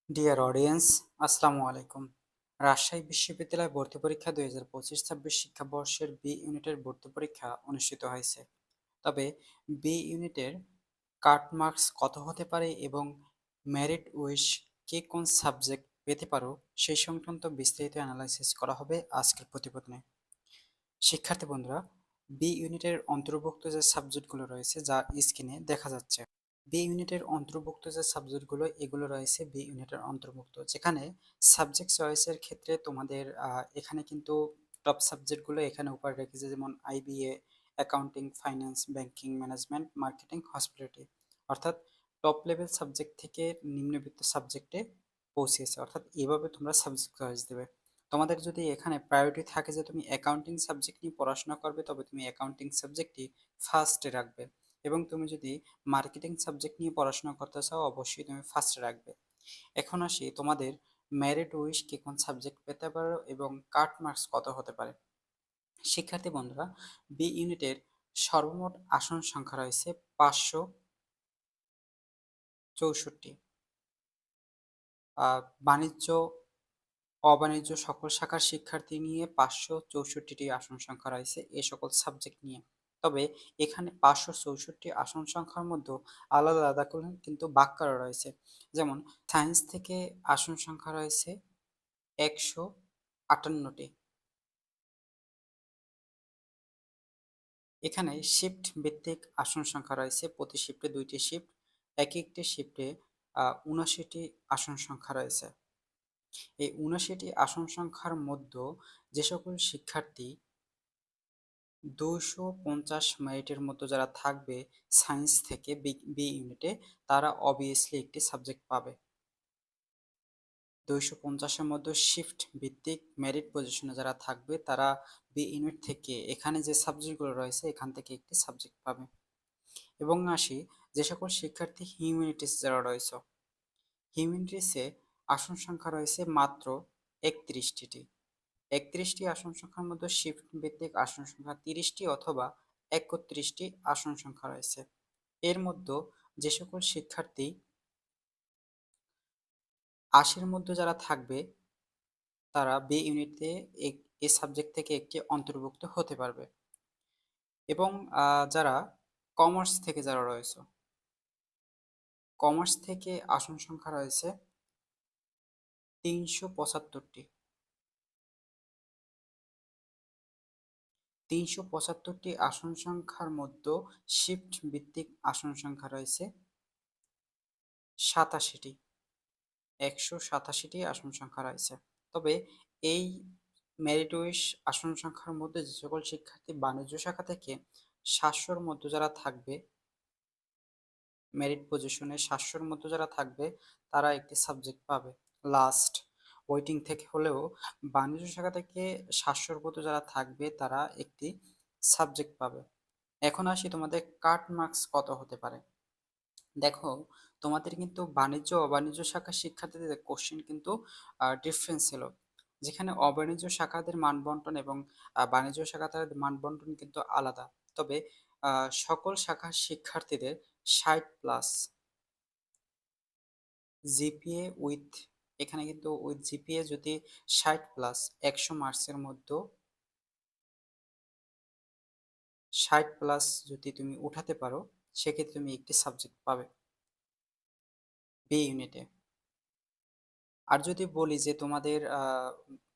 Dear audience, আসসালামু আলাইকুম। রাজশাহী বিশ্ববিদ্যালয় ভর্তি পরীক্ষা 2025-26 শিক্ষাবর্ষের বি ইউনিটের ভর্তি পরীক্ষা অনুষ্ঠিত হয়েছে। তবে বি ইউনিটের কাট মার্কস কত হতে পারে এবং মেরিট উইশ কে কোন সাবজেক্ট পেতে পারো সেই সংক্রান্ত বিস্তারিত অ্যানালাইসিস করা হবে আজকের প্রতিবেদনে। শিক্ষার্থী বন্ধুরা, বি ইউনিটের অন্তর্ভুক্ত যে সাবজেক্টগুলো রয়েছে যা স্ক্রিনে দেখা যাচ্ছে, বি ইউনিটের অন্তর্ভুক্ত যে সাবজেক্টগুলো এগুলো রয়েছে বি ইউনিটের অন্তর্ভুক্ত, যেখানে সাবজেক্ট চয়েসের ক্ষেত্রে তোমাদের এখানে কিন্তু টপ সাবজেক্টগুলো এখানে উপরে রেখেছে, যেমন IBA, accounting, finance, banking, management, marketing, hospitality. অর্থাৎ টপ লেভেল সাবজেক্ট থেকে নিম্নবিত্ত সাবজেক্টে পৌঁছেছে, অর্থাৎ এইভাবে তোমরা সাবজেক্ট চয়েস দেবে। তোমাদের যদি এখানে প্রায়োরিটি থাকে যে তুমি অ্যাকাউন্টিং সাবজেক্ট নিয়ে পড়াশোনা করবে, তবে তুমি অ্যাকাউন্টিং সাবজেক্টটি ফার্স্টে রাখবে, এবং তুমি যদি মার্কেটিং সাবজেক্ট নিয়ে পড়াশোনা করতে চাও অবশ্যই তুমি ফার্স্টে রাখবে। এখন আসি তোমাদের মেরিট উইশ কে কোন সাবজেক্ট পেতে পারো এবং কাট মার্কস কত হতে পারে। শিক্ষার্থী বন্ধুরা, বি ইউনিটের সর্বমোট আসন সংখ্যা রয়েছে 564। বাণিজ্য, অবাণিজ্য সকল শাখার শিক্ষার্থী নিয়ে 564টি আসন সংখ্যা রয়েছে এ সকল সাবজেক্ট নিয়ে। তবে এখানে 564 আসন সংখ্যার মধ্যে আলাদা আলাদা করে কিন্তু ভাগ করা রয়েছে। যেমন সায়েন্স থেকে আসন সংখ্যা রয়েছে 158টি। এখানে শিফট ভিত্তিক আসন সংখ্যা রয়েছে, প্রতি শিফটে 2টি শিফট, এক একটি শিফটে 79টি আসন সংখ্যা রয়েছে। এই 79টি আসন সংখ্যার মধ্যে যে সকল শিক্ষার্থী 250 মেরিটের মতো যারা থাকবে সায়েন্স থেকে বি ইউনিটে, তারা অবভিয়াসলি একটি সাবজেক্ট পাবে। 250-এর মধ্যে শিফট ভিত্তিক মেরিট পজিশনে যারা থাকবে তারা বি ইউনিট থেকে এখানে যে সাবজেক্টগুলো রয়েছে এখান থেকে একটি সাবজেক্ট পাবে। এবং আসি যে সকল শিক্ষার্থী হিউম্যানিটিস যারা রয়েছে, হিউম্যানিটিসে আসন সংখ্যা রয়েছে মাত্র 31টি। 31টি আসন সংখ্যার মধ্যে শিফট ভিত্তিক আসন সংখ্যা 30টি অথবা 31টি আসন সংখ্যা রয়েছে। এর মধ্যে যে সকল শিক্ষার্থী 80-র মধ্যে যারা থাকবে তারা বি ইউনিটে এই সাবজেক্ট থেকে একটি অন্তর্ভুক্ত হতে পারবে। এবং যারা কমার্স থেকে যারা রয়েছে, কমার্স থেকে আসন সংখ্যা রয়েছে 375টি। 375টি আসন সংখ্যার মধ্যে শিফট ভিত্তিক আসন সংখ্যা রয়েছে 87টি। 187টি আসন সংখ্যা রয়েছে। তবে এই মেরিট উইশ আসন সংখ্যার মধ্যে যে সকল শিক্ষার্থী বাণিজ্য শাখা থেকে 700-র মধ্যে যারা থাকবে, মেরিট পজিশনে 700-র মধ্যে যারা থাকবে তারা একটি সাবজেক্ট পাবে। লাস্ট ওয়েটিং থেকে হলেও বাণিজ্য শাখা থেকে 700-র মধ্যে যারা থাকবে তারা একটি সাবজেক্ট পাবে। এখন আসি তোমাদের কাট মার্কস কত হতে পারে। দেখো, তোমাদের কিন্তু বাণিজ্য অবাণিজ্য শাখার শিক্ষার্থীদের কোশ্চেন কিন্তু ডিফারেন্স ছিল, যেখানে অবাণিজ্য শাখাদের মানবন্টন এবং বাণিজ্য শাখাদের মানবন্টন কিন্তু আলাদা। তবে সকল শাখার শিক্ষার্থীদের 60+ জিপিএ উইথ, এখানে কিন্তু উইথ জিপিএ যদি 60+ 100 মার্কসের মধ্যে 60+ যদি তুমি উঠাতে পারো, সেক্ষেত্রে তুমি একটি সাবজেক্ট পাবে বি ইউনিটে। আর যদি বলি যে তোমাদের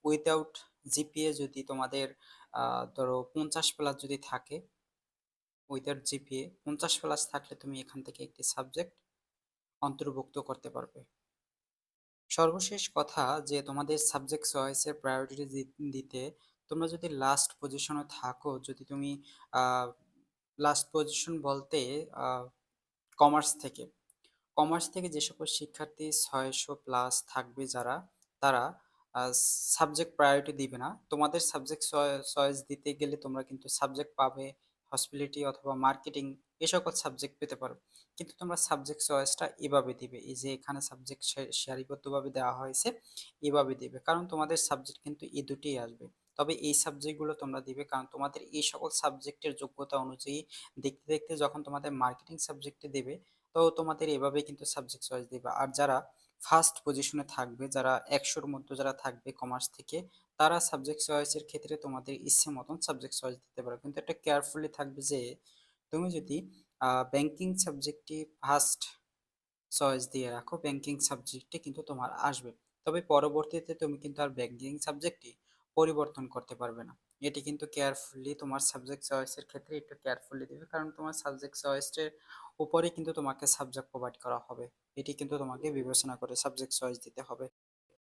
উইদাউট জিপিএ যদি তোমাদের ধরো 50+ যদি থাকে, উইদাউট জিপিএ 50+ থাকলে তুমি এখান থেকে একটি সাবজেক্ট অন্তর্ভুক্ত করতে পারবে। সর্বশেষ কথা যে তোমাদের সাবজেক্ট চয়েসের প্রায়োরিটি দিতে তোমরা যদি লাস্ট পজিশনে থাকো, যদি তুমি লাস্ট পজিশন বলতে কমার্স থেকে, কমার্স থেকে যে সকল শিক্ষার্থী 600+ থাকবে যারা, তারা সাবজেক্ট প্রায়োরিটি দিবে না। তোমাদের সাবজেক্ট চয়েস দিতে গেলে তোমরা কিন্তু সাবজেক্ট পাবে হসপিটালিটি অথবা মার্কেটিং, এ সকল সাবজেক্ট পেতে পারো। কিন্তু তোমরা সাবজেক্ট চয়েসটা এভাবে দিবে, এই যে এখানে সাবজেক্ট সারিবদ্ধভাবে দেওয়া হয়েছে এভাবে দিবে, কারণ তোমাদের সাবজেক্ট কিন্তু এই দুটোই আসবে। তবে এই সাবজেক্টগুলো তোমরা দিবে কারণ তোমাদের এই সকল সাবজেক্টের যোগ্যতা অনুযায়ী দেখতে দেখতে যখন তোমাদের মার্কেটিং সাবজেক্টে দেবে, তো তোমাদের এভাবে কিন্তু সাবজেক্ট চয়েস দিবে। আর যারা ফার্স্ট পজিশনে থাকবে, যারা ১০০-র মধ্যে যারা থাকবে কমার্স থেকে, তারা সাবজেক্ট চয়েসের ক্ষেত্রে তোমাদের ইচ্ছে মতন সাবজেক্ট চয়েস দিতে পারো। কিন্তু একটা কেয়ারফুলি থাকবে যে তুমি যদি ব্যাংকিং সাবজেক্টটি ফার্স্ট চয়েস দিয়ে রাখো, ব্যাংকিং সাবজেক্টে কিন্তু তোমার আসবে। তবে পরবর্তীতে তুমি কিন্তু আর ব্যাংকিং সাবজেক্টটি পরিবর্তন করতে পারবে না। এটি কিন্তু কেয়ারফুলি তোমার সাবজেক্ট চয়েসের ক্ষেত্রে একটু কেয়ারফুলি দিবে, কারণ তোমার সাবজেক্ট চয়েসের উপরে কিন্তু তোমাকে সাবজেক্ট প্রোভাইড করা হবে। এটি কিন্তু তোমাকে বিবেচনা করে সাবজেক্ট চয়েস দিতে হবে।